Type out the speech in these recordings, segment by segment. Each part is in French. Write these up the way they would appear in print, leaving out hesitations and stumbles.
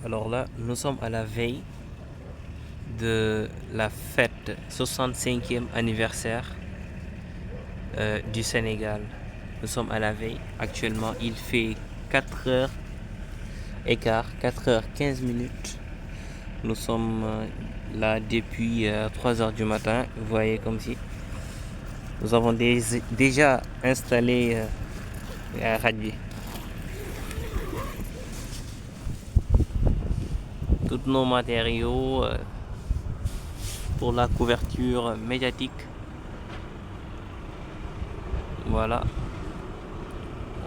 Alors là, nous sommes à la veille de la fête 65e anniversaire du Sénégal. Nous sommes à la veille. Actuellement, il fait 4h15, 4h15 minutes. Nous sommes là depuis 3h du matin. Vous voyez comme si nous avons déjà installé Radji. Tous nos matériaux pour la couverture médiatique. Voilà.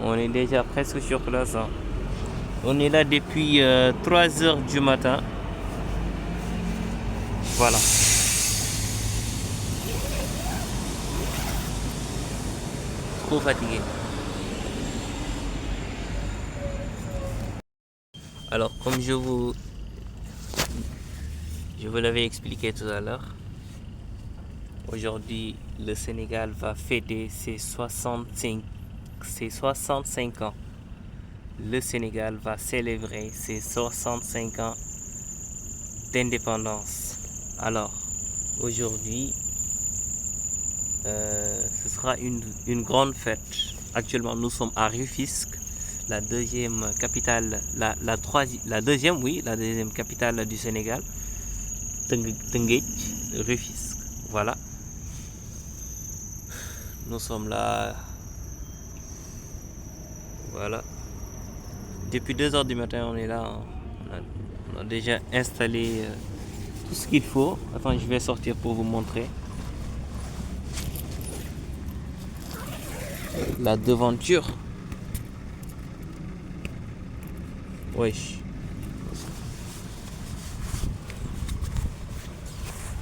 On est déjà presque sur place. Hein. On est là depuis 3h du matin. Voilà. Trop fatigué. Alors, comme je vous l'avais expliqué tout à l'heure, aujourd'hui, le Sénégal va fêter ses 65 ans. Le Sénégal va célébrer ses 65 ans d'indépendance. Alors, aujourd'hui, ce sera une grande fête. Actuellement, nous sommes à Rufisque, la deuxième capitale, la deuxième capitale du Sénégal. Tëngéej, Rufisque. Voilà. Nous sommes là. Voilà. Depuis 2h du matin, on est là. On a déjà installé tout ce qu'il faut. Attends, je vais sortir pour vous montrer. La devanture. Wesh.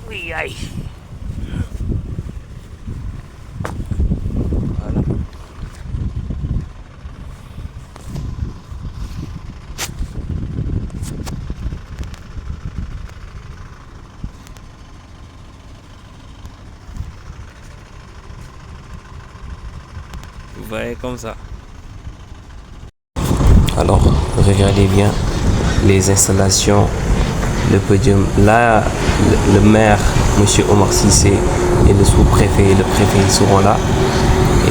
Oui, aïe. Voilà. Vous voyez comme ça. Alors, regardez bien les installations, le podium. Là, le maire, monsieur Omar Cissé, et le sous-préfet et le préfet seront là.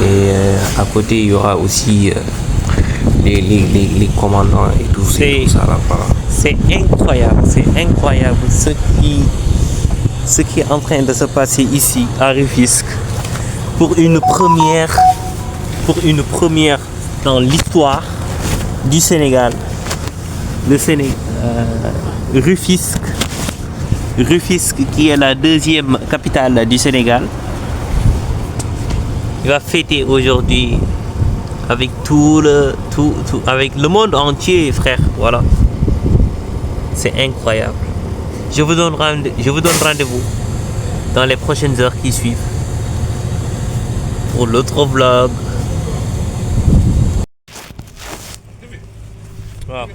Et à côté, il y aura aussi les commandants et tout ça. Là, voilà. C'est incroyable ce qui est en train de se passer ici à Rufisque pour une première dans l'histoire du Sénégal. Le Sénégal, Rufisque qui est la deuxième capitale du Sénégal, il va fêter aujourd'hui avec avec le monde entier, frère. Voilà, c'est incroyable. Je vous donne rendez-vous dans les prochaines heures qui suivent pour l'autre vlog. Wow.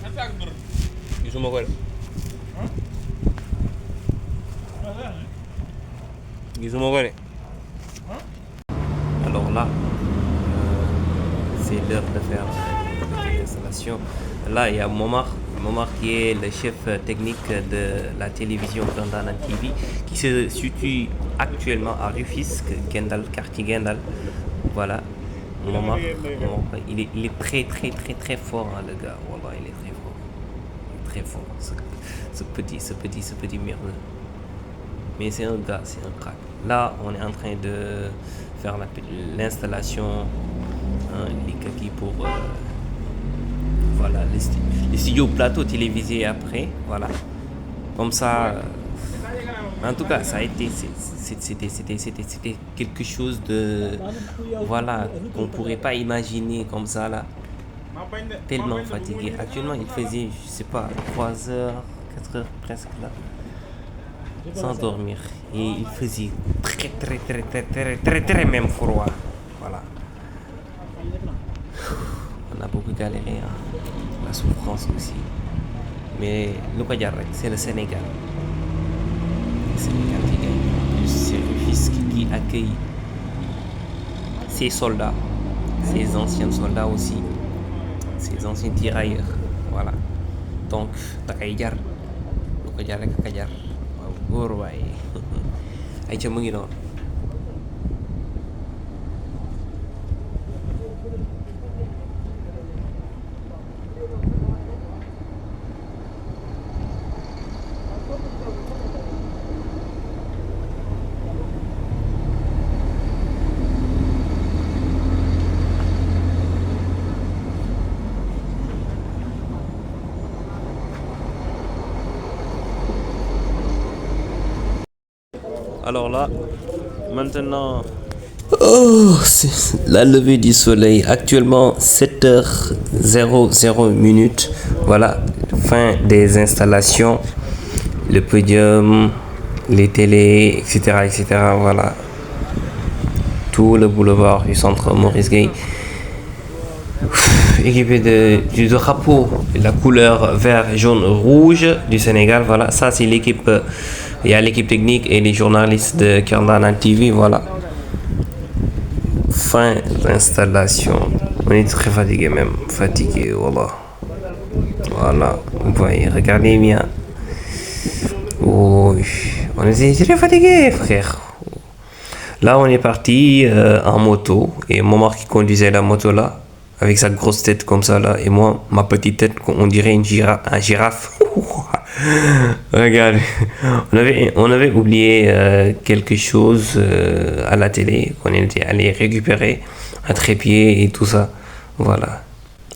Alors là, c'est l'heure de faire l'installation. Là, il y a Momar qui est le chef technique de la télévision Gandana TV, qui se situe actuellement à Rufisque, quartier Gendal. Voilà. Momar, il est très fort, hein, le gars. Voilà, il est très fort. Il est très fort. Ce petit merdeux. Mais c'est un gars, c'est un crack. Là, on est en train de faire l'installation, hein, les kaki pour voilà, les studios plateau télévisés après. Voilà. Comme ça, en tout cas, ça a été, c'était quelque chose de, voilà, qu'on pourrait pas imaginer comme ça là. Tellement fatigué. Actuellement, il faisait, je sais pas, 3h, 4h presque là, sans dormir. Et il faisait très même froid. Voilà. On a beaucoup galéré, hein. La souffrance aussi. Mais le Kwadjarek, c'est le Sénégal. Le Sénégal qui gagne. En plus, c'est Rufisque qui accueille ses soldats, ses anciens soldats aussi, ses anciens tirailleurs. Voilà. donc da kay jar lu ko jar rek ka jar waaw góor waaye ay ca mu ngi noonu. Alors là, maintenant... Oh, c'est la levée du soleil. Actuellement, 7h00 minutes. Voilà, fin des installations. Le podium, les télés, etc., etc. Voilà. Tout le boulevard du centre Maurice Gueye. Équipé du drapeau, la couleur vert, jaune, rouge du Sénégal. Voilà, ça c'est l'équipe... Il y a l'équipe technique et les journalistes de Kerndana TV, voilà. Fin d'installation. On est très fatigué même, fatigué, voilà. Voilà, vous voyez, regardez bien. Oh, on est très fatigué, frère. Là, on est parti en moto et Momar qui conduisait la moto là, avec sa grosse tête comme ça là, et moi, ma petite tête, on dirait un girafe. Regarde, on avait oublié quelque chose à la télé qu'on était allé récupérer, un trépied et tout ça. Voilà.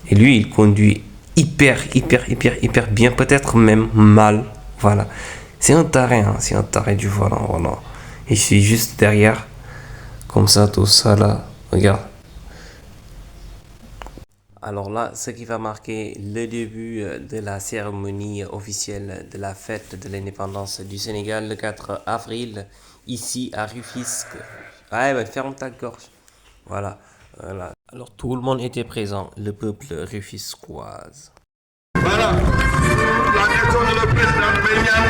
Et lui, il conduit hyper bien, peut-être même mal. Voilà. C'est un taré, hein, c'est un taré du volant. Voilà. Et je suis juste derrière, comme ça, tout ça là. Regarde. Alors là, ce qui va marquer le début de la cérémonie officielle de la fête de l'indépendance du Sénégal le 4 avril, ici à Rufisque. Ouais, ouais, ferme ta gorge. Voilà, voilà. Alors tout le monde était présent, le peuple rufisquoise. Voilà, la question de le président Benyan.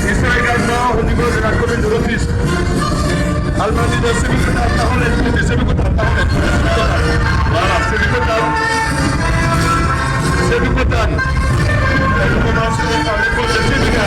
Ils sont également au niveau de la commune de Rufisque. Almadi de Sébikota, voilà, Sébikota. Nous commençons par l'école de Sébikota.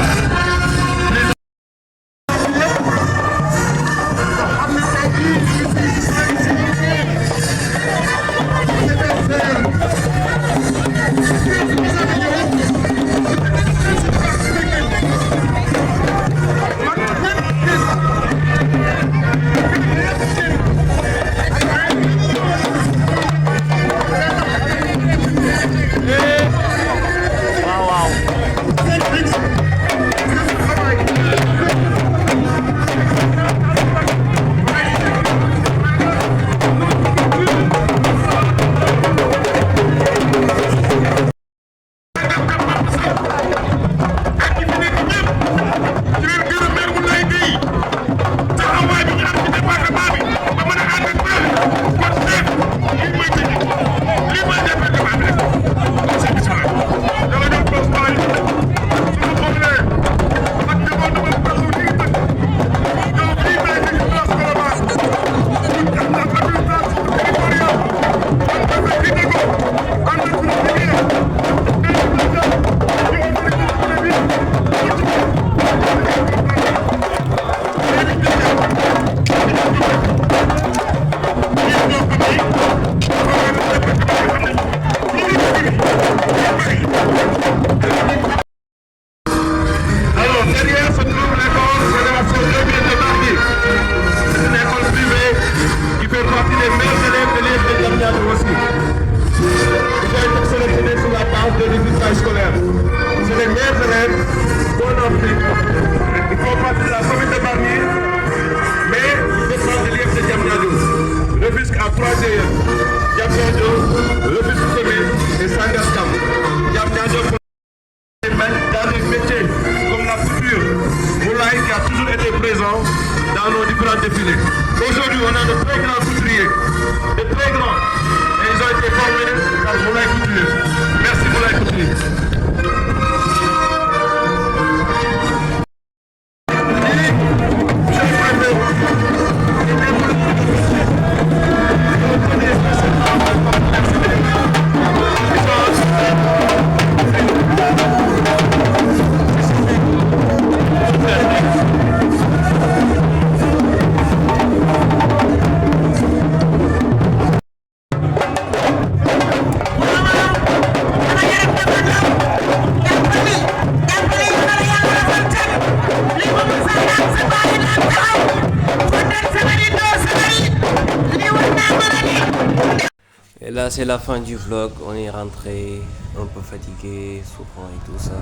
Dans nos différents défilés. Aujourd'hui, on a de très grands couturiers, de très grands. Et ils ont été formés par Moulay Couturier. Merci Moulay Couturier. Monsieur le Et là, c'est la fin du vlog. On est rentré un peu fatigué, souffrant et tout ça.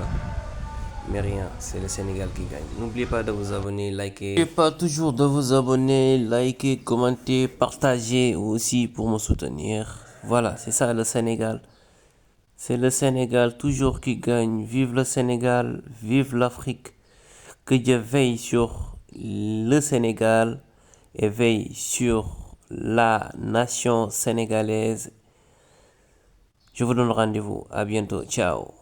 Mais rien, c'est le Sénégal qui gagne. N'oubliez pas de vous abonner, liker. N'oubliez pas toujours de vous abonner, liker, commenter, partager aussi pour me soutenir. Voilà, c'est ça le Sénégal. C'est le Sénégal toujours qui gagne. Vive le Sénégal, vive l'Afrique. Que Dieu veille sur le Sénégal et veille sur la nation sénégalaise. Je vous donne rendez-vous. À bientôt. Ciao.